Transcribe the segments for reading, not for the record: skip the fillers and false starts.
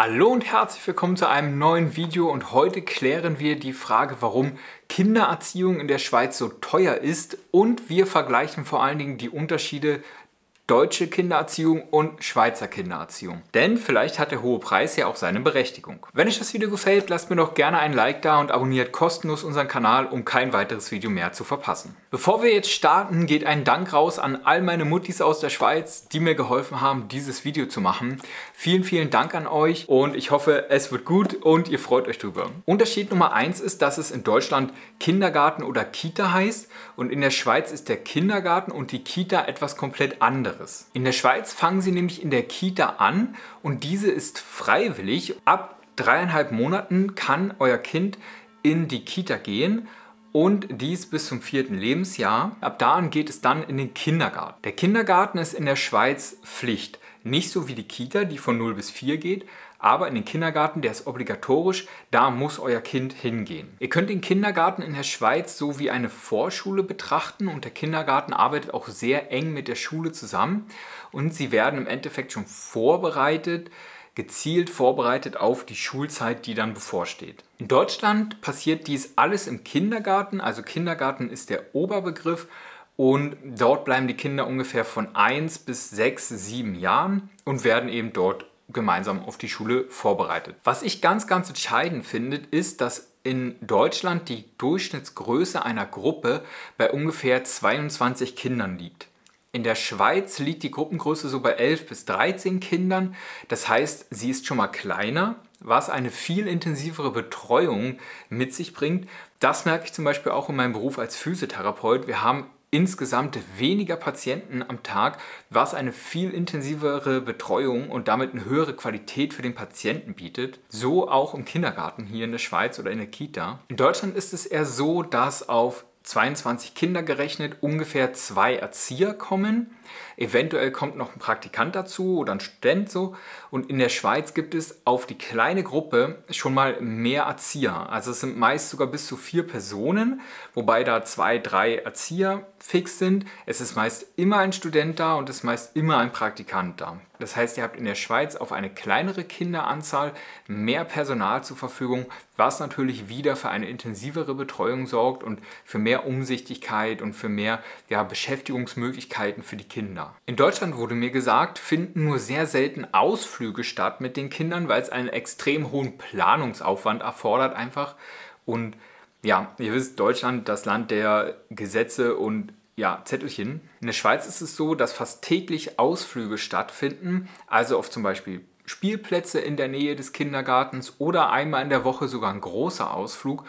Hallo und herzlich willkommen zu einem neuen Video und heute klären wir die Frage, warum Kindererziehung in der Schweiz so teuer ist und wir vergleichen vor allen Dingen die Unterschiede deutsche Kindererziehung und Schweizer Kindererziehung. Denn vielleicht hat der hohe Preis ja auch seine Berechtigung. Wenn euch das Video gefällt, lasst mir doch gerne ein Like da und abonniert kostenlos unseren Kanal, um kein weiteres Video mehr zu verpassen. Bevor wir jetzt starten, geht ein Dank raus an all meine Muttis aus der Schweiz, die mir geholfen haben, dieses Video zu machen. Vielen, vielen Dank an euch und ich hoffe, es wird gut und ihr freut euch drüber. Unterschied Nummer 1 ist, dass es in Deutschland Kindergarten oder Kita heißt und in der Schweiz ist der Kindergarten und die Kita etwas komplett anderes. In der Schweiz fangen sie nämlich in der Kita an und diese ist freiwillig. Ab 3,5 Monaten kann euer Kind in die Kita gehen und dies bis zum 4. Lebensjahr. Ab da an geht es dann in den Kindergarten. Der Kindergarten ist in der Schweiz Pflicht. Nicht so wie die Kita, die von 0 bis 4 geht, aber in den Kindergarten, der ist obligatorisch, da muss euer Kind hingehen. Ihr könnt den Kindergarten in der Schweiz so wie eine Vorschule betrachten und der Kindergarten arbeitet auch sehr eng mit der Schule zusammen und sie werden im Endeffekt schon vorbereitet, gezielt vorbereitet auf die Schulzeit, die dann bevorsteht. In Deutschland passiert dies alles im Kindergarten, also Kindergarten ist der Oberbegriff. Und dort bleiben die Kinder ungefähr von 1 bis 6, 7 Jahren und werden eben dort gemeinsam auf die Schule vorbereitet. Was ich ganz entscheidend finde, ist, dass in Deutschland die Durchschnittsgröße einer Gruppe bei ungefähr 22 Kindern liegt. In der Schweiz liegt die Gruppengröße so bei 11 bis 13 Kindern. Das heißt, sie ist schon mal kleiner, was eine viel intensivere Betreuung mit sich bringt. Das merke ich zum Beispiel auch in meinem Beruf als Physiotherapeut. Wir haben insgesamt weniger Patienten am Tag, was eine viel intensivere Betreuung und damit eine höhere Qualität für den Patienten bietet. So auch im Kindergarten hier in der Schweiz oder in der Kita. In Deutschland ist es eher so, dass auf 22 Kinder gerechnet ungefähr 2 Erzieher kommen. Eventuell kommt noch ein Praktikant dazu oder ein Student so. Und in der Schweiz gibt es auf die kleine Gruppe schon mal mehr Erzieher. Also es sind meist sogar bis zu 4 Personen, wobei da 2, 3 Erzieher fix sind. Es ist meist immer ein Student da und es ist meist immer ein Praktikant da. Das heißt, ihr habt in der Schweiz auf eine kleinere Kinderanzahl mehr Personal zur Verfügung, was natürlich wieder für eine intensivere Betreuung sorgt und für mehr Umsichtigkeit und für mehr Beschäftigungsmöglichkeiten für die Kinder. In Deutschland wurde mir gesagt, finden nur sehr selten Ausflüge statt mit den Kindern, weil es einen extrem hohen Planungsaufwand erfordert einfach. Und ja, ihr wisst, Deutschland, das Land der Gesetze und ja, Zettelchen. In der Schweiz ist es so, dass fast täglich Ausflüge stattfinden, also auf zum Beispiel Spielplätze in der Nähe des Kindergartens oder einmal in der Woche sogar ein großer Ausflug.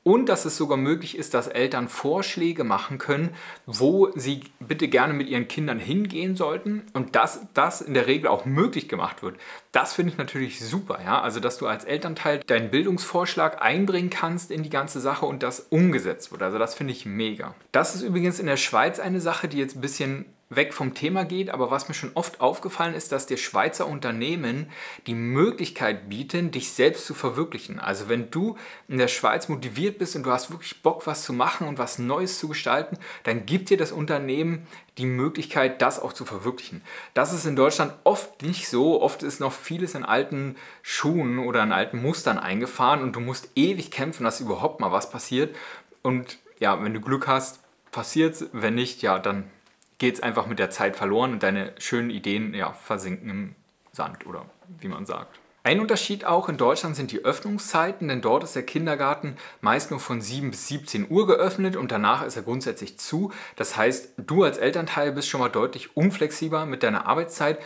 Und dass es sogar möglich ist, dass Eltern Vorschläge machen können, wo sie bitte gerne mit ihren Kindern hingehen sollten und dass das in der Regel auch möglich gemacht wird. Das finde ich natürlich super, ja? Also dass du als Elternteil deinen Bildungsvorschlag einbringen kannst in die ganze Sache und das umgesetzt wird. Also das finde ich mega. Das ist übrigens in der Schweiz eine Sache, die jetzt ein bisschen weg vom Thema geht, aber was mir schon oft aufgefallen ist, dass dir Schweizer Unternehmen die Möglichkeit bieten, dich selbst zu verwirklichen. Also wenn du in der Schweiz motiviert bist und du hast wirklich Bock, was zu machen und was Neues zu gestalten, dann gibt dir das Unternehmen die Möglichkeit, das auch zu verwirklichen. Das ist in Deutschland oft nicht so. Oft ist noch vieles in alten Schuhen oder in alten Mustern eingefahren und du musst ewig kämpfen, dass überhaupt mal was passiert. Und ja, wenn du Glück hast, passiert's. Wenn nicht, ja, dann geht es einfach mit der Zeit verloren und deine schönen Ideen ja, versinken im Sand oder wie man sagt. Ein Unterschied auch in Deutschland sind die Öffnungszeiten, denn dort ist der Kindergarten meist nur von 7 bis 17 Uhr geöffnet und danach ist er grundsätzlich zu. Das heißt, du als Elternteil bist schon mal deutlich unflexibler mit deiner Arbeitszeit.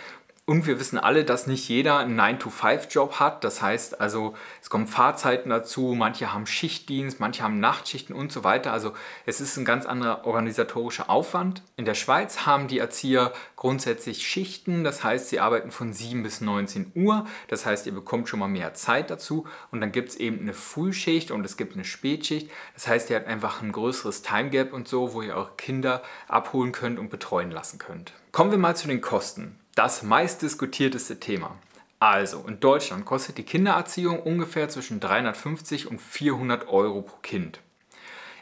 Und wir wissen alle, dass nicht jeder einen 9-to-5-Job hat. Das heißt also, es kommen Fahrzeiten dazu, manche haben Schichtdienst, manche haben Nachtschichten und so weiter. Also es ist ein ganz anderer organisatorischer Aufwand. In der Schweiz haben die Erzieher grundsätzlich Schichten. Das heißt, sie arbeiten von 7 bis 19 Uhr. Das heißt, ihr bekommt schon mal mehr Zeit dazu. Und dann gibt es eben eine Frühschicht und es gibt eine Spätschicht. Das heißt, ihr habt einfach ein größeres Timegap und so, wo ihr eure Kinder abholen könnt und betreuen lassen könnt. Kommen wir mal zu den Kosten. Das meistdiskutierteste Thema. Also, in Deutschland kostet die Kindererziehung ungefähr zwischen 350 und 400 Euro pro Kind.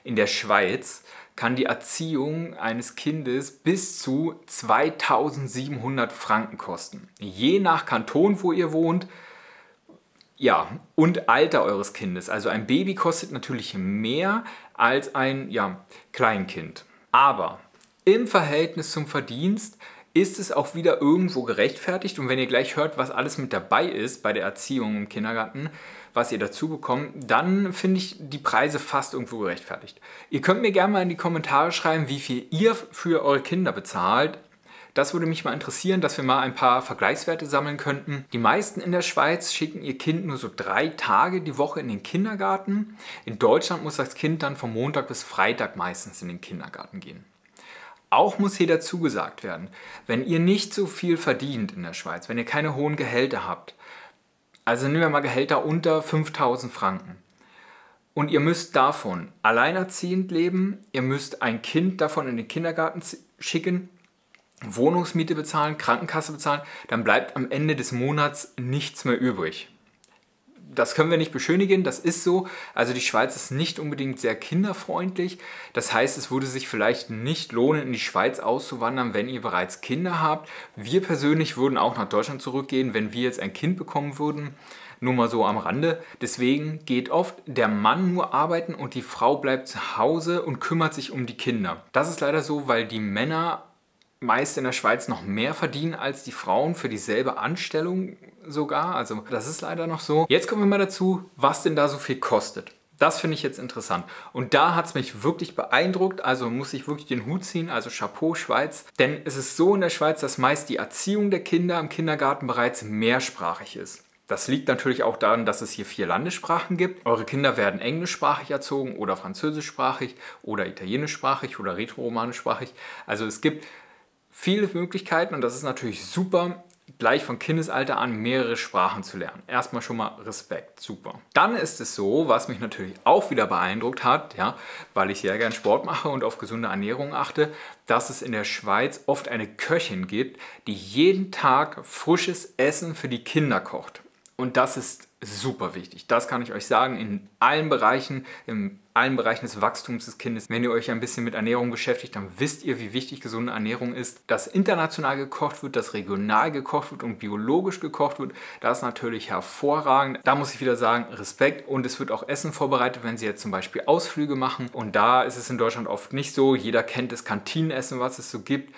In der Schweiz kann die Erziehung eines Kindes bis zu 2700 Franken kosten. Je nach Kanton, wo ihr wohnt, Ja, und Alter eures Kindes. Also ein Baby kostet natürlich mehr als ein Kleinkind. Aber im Verhältnis zum Verdienst ist es auch wieder irgendwo gerechtfertigt. Und wenn ihr gleich hört, was alles mit dabei ist bei der Erziehung im Kindergarten, was ihr dazu bekommt, dann finde ich die Preise fast irgendwo gerechtfertigt. Ihr könnt mir gerne mal in die Kommentare schreiben, wie viel ihr für eure Kinder bezahlt. Das würde mich mal interessieren, dass wir mal ein paar Vergleichswerte sammeln könnten. Die meisten in der Schweiz schicken ihr Kind nur so 3 Tage die Woche in den Kindergarten. In Deutschland muss das Kind dann von Montag bis Freitag meistens in den Kindergarten gehen. Auch muss hier dazu gesagt werden, wenn ihr nicht so viel verdient in der Schweiz, wenn ihr keine hohen Gehälter habt, also nehmen wir mal Gehälter unter 5.000 Franken, und ihr müsst davon alleinerziehend leben, ihr müsst ein Kind davon in den Kindergarten schicken, Wohnungsmiete bezahlen, Krankenkasse bezahlen, dann bleibt am Ende des Monats nichts mehr übrig. Das können wir nicht beschönigen, das ist so. Also die Schweiz ist nicht unbedingt sehr kinderfreundlich. Das heißt, es würde sich vielleicht nicht lohnen, in die Schweiz auszuwandern, wenn ihr bereits Kinder habt. Wir persönlich würden auch nach Deutschland zurückgehen, wenn wir jetzt ein Kind bekommen würden. Nur mal so am Rande. Deswegen geht oft der Mann nur arbeiten und die Frau bleibt zu Hause und kümmert sich um die Kinder. Das ist leider so, weil die Männer meist in der Schweiz noch mehr verdienen als die Frauen für dieselbe Anstellung sogar. Also das ist leider noch so. Jetzt kommen wir mal dazu, was denn da so viel kostet. Das finde ich jetzt interessant. Und da hat es mich wirklich beeindruckt. Also muss ich wirklich den Hut ziehen. Also Chapeau Schweiz. Denn es ist so in der Schweiz, dass meist die Erziehung der Kinder im Kindergarten bereits mehrsprachig ist. Das liegt natürlich auch daran, dass es hier 4 Landessprachen gibt. Eure Kinder werden englischsprachig erzogen oder französischsprachig oder italienischsprachig oder rätoromanischsprachig. Also es gibt viele Möglichkeiten und das ist natürlich super, gleich von Kindesalter an mehrere Sprachen zu lernen. Erstmal schon mal Respekt, super. Dann ist es so, was mich natürlich auch wieder beeindruckt hat, ja, weil ich sehr gern Sport mache und auf gesunde Ernährung achte, dass es in der Schweiz oft eine Köchin gibt, die jeden Tag frisches Essen für die Kinder kocht. Und das ist super wichtig. Das kann ich euch sagen, in allen Bereichen des Wachstums des Kindes. Wenn ihr euch ein bisschen mit Ernährung beschäftigt, dann wisst ihr, wie wichtig gesunde Ernährung ist. Dass international gekocht wird, dass regional gekocht wird und biologisch gekocht wird, das ist natürlich hervorragend. Da muss ich wieder sagen, Respekt. Und es wird auch Essen vorbereitet, wenn sie jetzt zum Beispiel Ausflüge machen. Und da ist es in Deutschland oft nicht so. Jeder kennt das Kantinenessen, was es so gibt.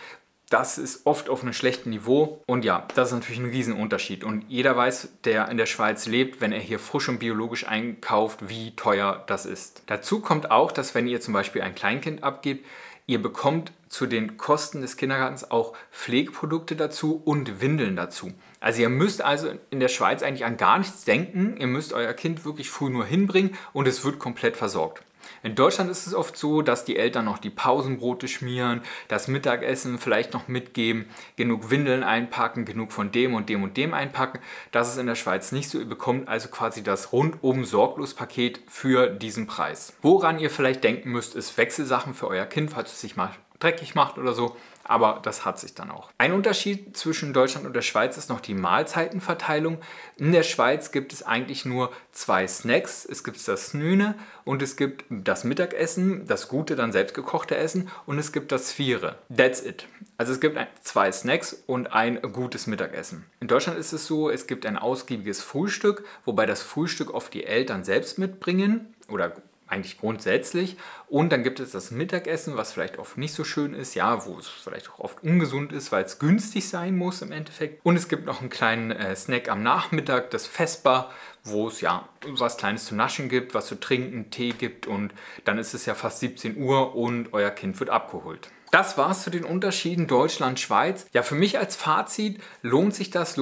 Das ist oft auf einem schlechten Niveau und ja, das ist natürlich ein Riesenunterschied. Und jeder weiß, der in der Schweiz lebt, wenn er hier frisch und biologisch einkauft, wie teuer das ist. Dazu kommt auch, dass wenn ihr zum Beispiel ein Kleinkind abgebt, ihr bekommt zu den Kosten des Kindergartens auch Pflegeprodukte dazu und Windeln dazu. Also ihr müsst also in der Schweiz eigentlich an gar nichts denken. Ihr müsst euer Kind wirklich früh nur hinbringen und es wird komplett versorgt. In Deutschland ist es oft so, dass die Eltern noch die Pausenbrote schmieren, das Mittagessen vielleicht noch mitgeben, genug Windeln einpacken, genug von dem und dem und dem einpacken. Das ist in der Schweiz nicht so. Ihr bekommt also quasi das rundum sorglos Paket für diesen Preis. Woran ihr vielleicht denken müsst, ist Wechselsachen für euer Kind, falls es sich mal dreckig macht oder so. Aber das hat sich dann auch. Ein Unterschied zwischen Deutschland und der Schweiz ist noch die Mahlzeitenverteilung. In der Schweiz gibt es eigentlich nur 2 Snacks. Es gibt das Snüne und es gibt das Mittagessen, das gute, dann selbstgekochte Essen und es gibt das Viere. That's it. Also es gibt 2 Snacks und ein gutes Mittagessen. In Deutschland ist es so, es gibt ein ausgiebiges Frühstück, wobei das Frühstück oft die Eltern selbst mitbringen oder eigentlich grundsätzlich. Und dann gibt es das Mittagessen, was vielleicht oft nicht so schön ist, ja, wo es vielleicht auch oft ungesund ist, weil es günstig sein muss im Endeffekt. Und es gibt noch einen kleinen Snack am Nachmittag, das Vesper, wo es ja was Kleines zu naschen gibt, was zu trinken, Tee gibt und dann ist es ja fast 17 Uhr und euer Kind wird abgeholt. Das war's zu den Unterschieden Deutschland-Schweiz. Ja, für mich als Fazit, lohnt sich das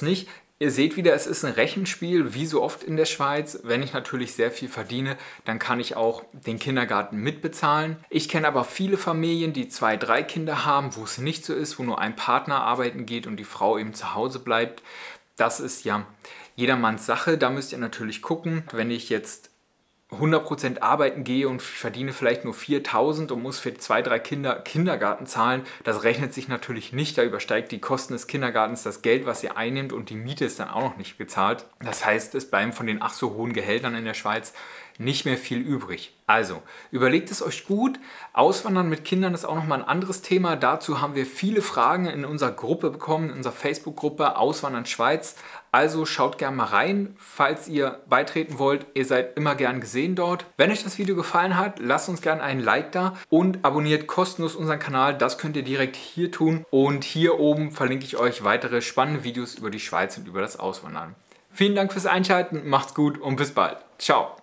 nicht? Ihr seht wieder, es ist ein Rechenspiel, wie so oft in der Schweiz. Wenn ich natürlich sehr viel verdiene, dann kann ich auch den Kindergarten mitbezahlen. Ich kenne aber viele Familien, die 2, 3 Kinder haben, wo es nicht so ist, wo nur ein Partner arbeiten geht und die Frau eben zu Hause bleibt. Das ist ja jedermanns Sache. Da müsst ihr natürlich gucken, wenn ich jetzt 100% arbeiten gehe und verdiene vielleicht nur 4.000 und muss für 2, 3 Kinder Kindergarten zahlen, das rechnet sich natürlich nicht. Da übersteigt die Kosten des Kindergartens das Geld, was ihr einnimmt und die Miete ist dann auch noch nicht gezahlt. Das heißt, es bleiben von den ach so hohen Gehältern in der Schweiz nicht mehr viel übrig. Also, überlegt es euch gut. Auswandern mit Kindern ist auch nochmal ein anderes Thema. Dazu haben wir viele Fragen in unserer Gruppe bekommen, in unserer Facebook-Gruppe Auswandern Schweiz. Also schaut gerne mal rein, falls ihr beitreten wollt. Ihr seid immer gern gesehen dort. Wenn euch das Video gefallen hat, lasst uns gerne einen Like da und abonniert kostenlos unseren Kanal. Das könnt ihr direkt hier tun. Und hier oben verlinke ich euch weitere spannende Videos über die Schweiz und über das Auswandern. Vielen Dank fürs Einschalten, macht's gut und bis bald. Ciao.